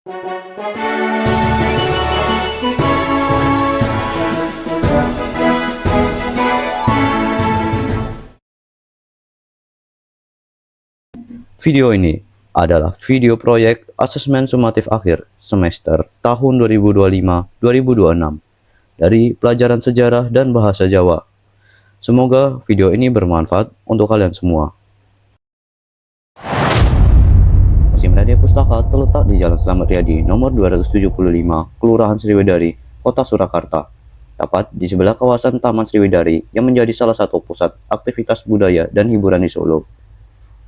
Video ini adalah video proyek asesmen sumatif akhir semester tahun 2025-2026 dari pelajaran sejarah dan bahasa Jawa. Semoga video ini bermanfaat untuk kalian semua. Museum Radia Pustaka terletak di Jalan Slamet Riyadi nomor 275, Kelurahan Sriwedari, Kota Surakarta. Tepat di sebelah kawasan Taman Sriwedari yang menjadi salah satu pusat aktivitas budaya dan hiburan di Solo.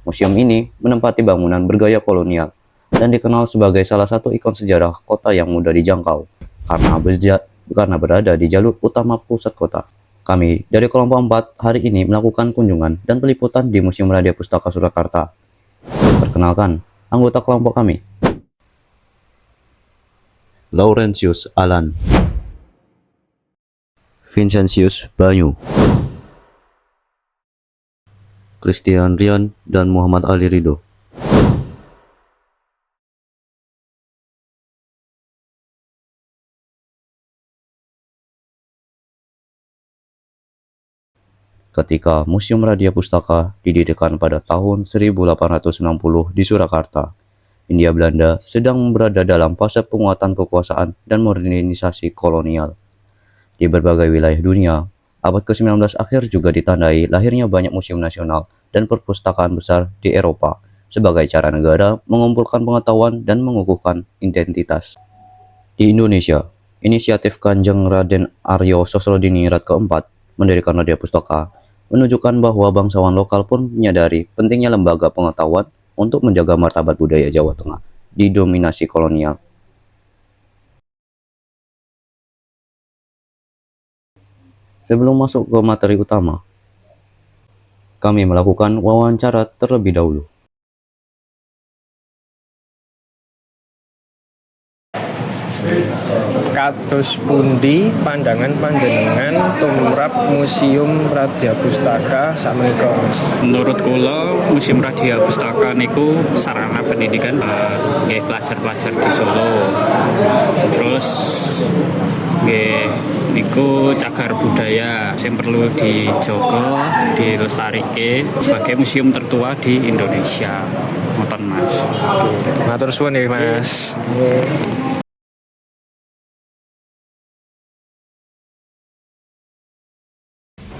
Museum ini menempati bangunan bergaya kolonial dan dikenal sebagai salah satu ikon sejarah kota yang mudah dijangkau karena berada di jalur utama pusat kota. Kami dari kelompok 4 hari ini melakukan kunjungan dan peliputan di Museum Radia Pustaka Surakarta. Perkenalkan, anggota kelompok kami. Laurentius Alan, Vincentius Banyu, Christian Rian, dan Muhammad Ali Ridho. Ketika Museum Radia Pustaka didirikan pada tahun 1890 di Surakarta, Hindia Belanda sedang berada dalam fase penguatan kekuasaan dan modernisasi kolonial. Di berbagai wilayah dunia, abad ke-19 akhir juga ditandai lahirnya banyak museum nasional dan perpustakaan besar di Eropa sebagai cara negara mengumpulkan pengetahuan dan mengukuhkan identitas. Di Indonesia, inisiatif Kanjeng Raden Aryo Sosrodiningrat keempat mendirikan Radia Pustaka menunjukkan bahwa bangsawan lokal pun menyadari pentingnya lembaga pengetahuan untuk menjaga martabat budaya Jawa Tengah didominasi kolonial. Sebelum masuk ke materi utama, kami melakukan wawancara terlebih dahulu. Kados pundi pandangan panjenengan tumrap Museum Radia Pustaka sakmenika, Mas? Menurut kula, Museum Radia Pustaka niku sarana pendidikan nggih pelajar-pelajar di Solo. Terus nggih niku cagar budaya yang perlu dijaga, dilestarike sebagai museum tertua di Indonesia. Ngoten, Mas. Matur suwun ya, Mas.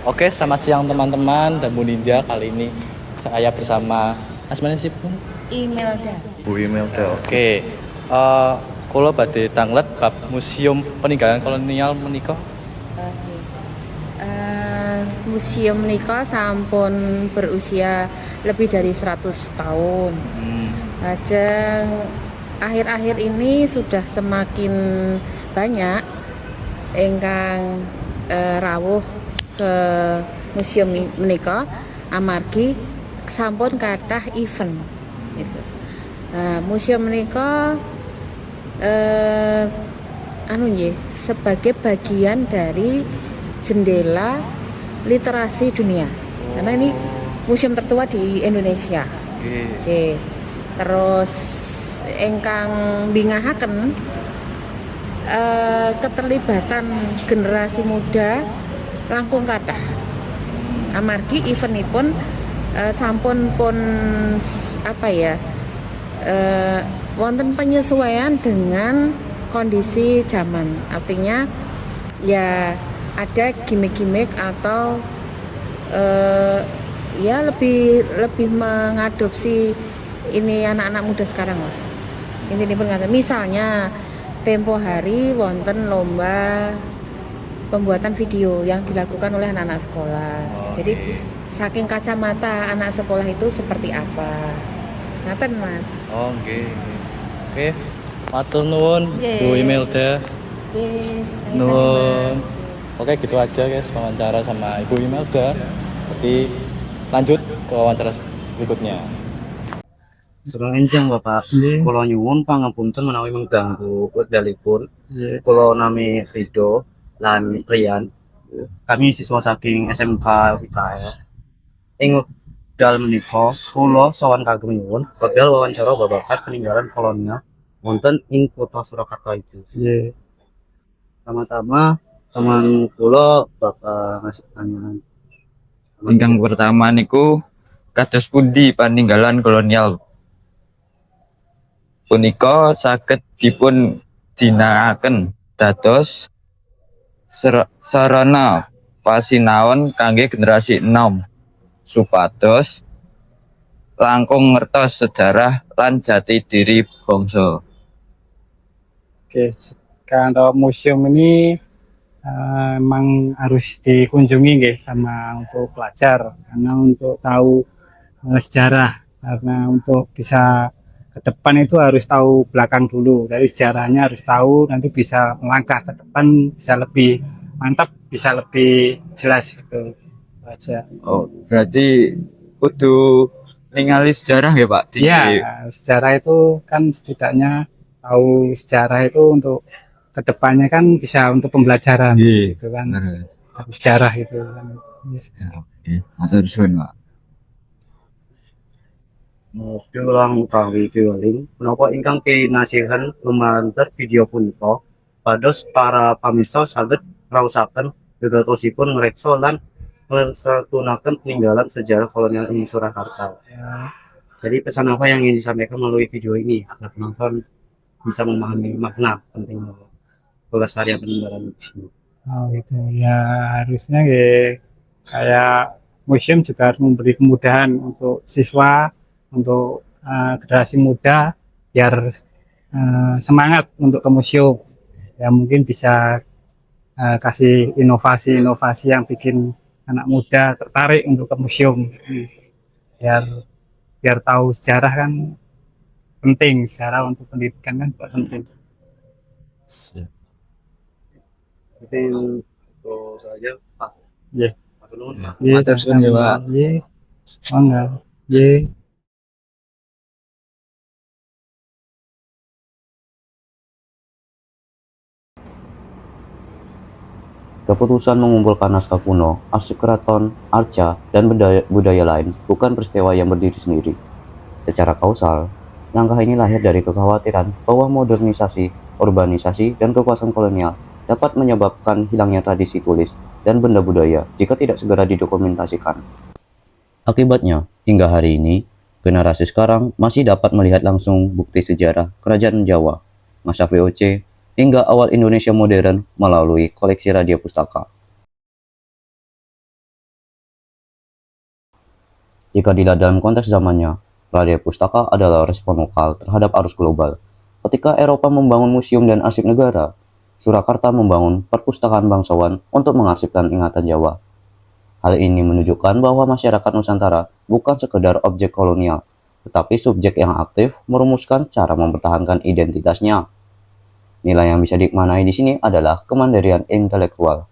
Oke, selamat siang teman-teman dan Bu Ninja. Kali ini saya bersama Asmanesipun Imelda. Bu Imelda. Oke, kula badhe tanglet bab Museum Peninggalan Kolonial menika. Oke. Museum menika sampun berusia lebih dari 100 tahun. Lajeng akhir-akhir ini sudah semakin banyak ingkang rawuh ke museum menika amargi sampun kathah event gitu. Museum menika sebagai bagian dari jendela literasi dunia. Karena ini museum tertua di Indonesia. Oke. Terus ingkang bingahaken keterlibatan generasi muda langkung kathah. Amargi eventipun sampun pun wonten penyesuaian dengan kondisi zaman. Artinya ya ada gimmick-gimmick atau ya lebih mengadopsi ini anak-anak muda sekarang lah. Ini misalnya tempo hari wonten lomba pembuatan video yang dilakukan oleh anak-anak sekolah. Jadi saking kacamata anak sekolah itu seperti apa. Ngaten, Mas. Oh, nggih. Oke. Matur nuwun Bu Imelda. Nuwun. Oke, gitu aja guys wawancara sama Ibu Imelda. Jadi lanjut ke wawancara berikutnya. Surung enjang Bapak, kula nyuwun pangapunten menawi mengganggu wekdalipun. Kula nami Ridho lan Rian. Kami siswa saking SMK UKL. Ing wekdal menika kula sowan kagem nyuwun wekdal wawancara babagan peninggalan kolonial wonten ing kota Surakarta itu. Nggih. Pertama-tama teman kula bakal ngasih pertanyaan. Ingkang pertama niku kados pundi paninggalan kolonial punika saged dipun ginakaken dados sarana pasinaon kangge generasi enom supados langkung ngertos sejarah lan jati diri bangsa. Oke, kalau museum ini emang harus dikunjungi nggih sama untuk pelajar karena untuk tahu sejarah, karena untuk bisa ke depan itu harus tahu belakang dulu, dari sejarahnya harus tahu, nanti bisa melangkah ke depan bisa lebih mantap, bisa lebih jelas gitu aja. Oh, berarti kudu ningali sejarah ya Pak di Iya, sejarah itu kan setidaknya tahu sejarah itu untuk kedepannya kan bisa untuk pembelajaran Iya, gitu kan. bener. Tahu sejarah itu kan. Ya, oke. Matur suwun Pak. Mobil lang utawi piweling menapa ingkang pinasihan lumantar video punika pados para pamirsa saged ngraosaken gegatosipun ngreksa lan nglestariaken peninggalan sejarah kolonial ing Surakarta. Ya, Jadi pesan apa yang ingin disampaikan melalui video ini agar penonton bisa memahami makna penting pelestarian peninggalan di sini. oh itu ya harusnya ya kayak museum juga harus memberi kemudahan untuk siswa, untuk generasi muda biar semangat untuk ke museum. Ya mungkin bisa kasih inovasi-inovasi yang bikin anak muda tertarik untuk ke museum. Biar biar tahu sejarah kan penting, sejarah untuk pendidikan kan juga penting. Itu itu saja Pak. Iya. Matur nuwun, Pak. Iya, Matur suwun ya, Pak. Iya. Mangga. Iya. Keputusan mengumpulkan naskah kuno, arsip keraton, arca, dan budaya lain bukan peristiwa yang berdiri sendiri. Secara kausal, langkah ini lahir dari kekhawatiran bahwa modernisasi, urbanisasi, dan kekuasaan kolonial dapat menyebabkan hilangnya tradisi tulis dan benda budaya jika tidak segera didokumentasikan. Akibatnya, hingga hari ini, generasi sekarang masih dapat melihat langsung bukti sejarah Kerajaan Jawa, masa VOC, hingga awal Indonesia modern melalui koleksi Radia Pustaka. Jika dilihat dalam konteks zamannya, Radia Pustaka adalah respon lokal terhadap arus global. Ketika Eropa membangun museum dan arsip negara, Surakarta membangun perpustakaan bangsawan untuk mengarsipkan ingatan Jawa. Hal ini menunjukkan bahwa masyarakat Nusantara bukan sekedar objek kolonial, tetapi subjek yang aktif merumuskan cara mempertahankan identitasnya. Nilai yang bisa dimaknai di sini adalah kemandirian intelektual,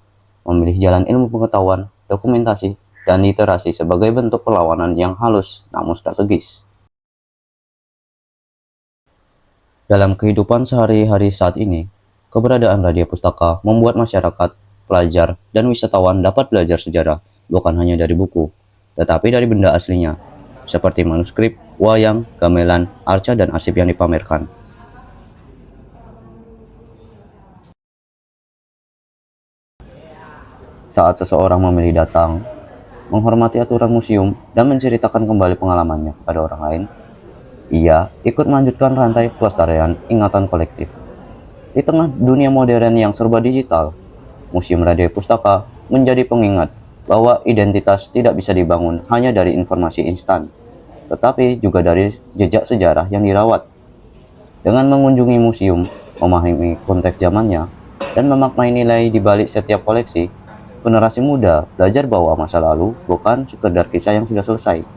memilih jalan ilmu pengetahuan, dokumentasi, dan literasi sebagai bentuk perlawanan yang halus namun strategis. Dalam kehidupan sehari-hari saat ini, keberadaan Radia Pustaka membuat masyarakat, pelajar, dan wisatawan dapat belajar sejarah bukan hanya dari buku, tetapi dari benda aslinya, seperti manuskrip, wayang, gamelan, arca, dan arsip yang dipamerkan. Saat seseorang memilih datang, menghormati aturan museum, dan menceritakan kembali pengalamannya kepada orang lain, ia ikut melanjutkan rantai pelestarian ingatan kolektif. Di tengah dunia modern yang serba digital, Museum Radia Pustaka menjadi pengingat bahwa identitas tidak bisa dibangun hanya dari informasi instan, tetapi juga dari jejak sejarah yang dirawat. Dengan mengunjungi museum, memahami konteks zamannya, dan memaknai nilai di balik setiap koleksi, generasi muda belajar bahwa masa lalu bukan sekedar kisah yang sudah selesai,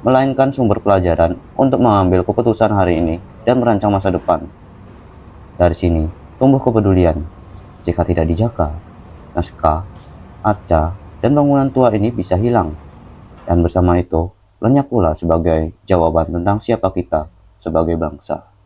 melainkan sumber pelajaran untuk mengambil keputusan hari ini dan merancang masa depan. Dari sini, tumbuh kepedulian. Jika tidak dijaga, naskah, arca, dan bangunan tua ini bisa hilang. Dan bersama itu, lenyap pula sebagai jawaban tentang siapa kita sebagai bangsa.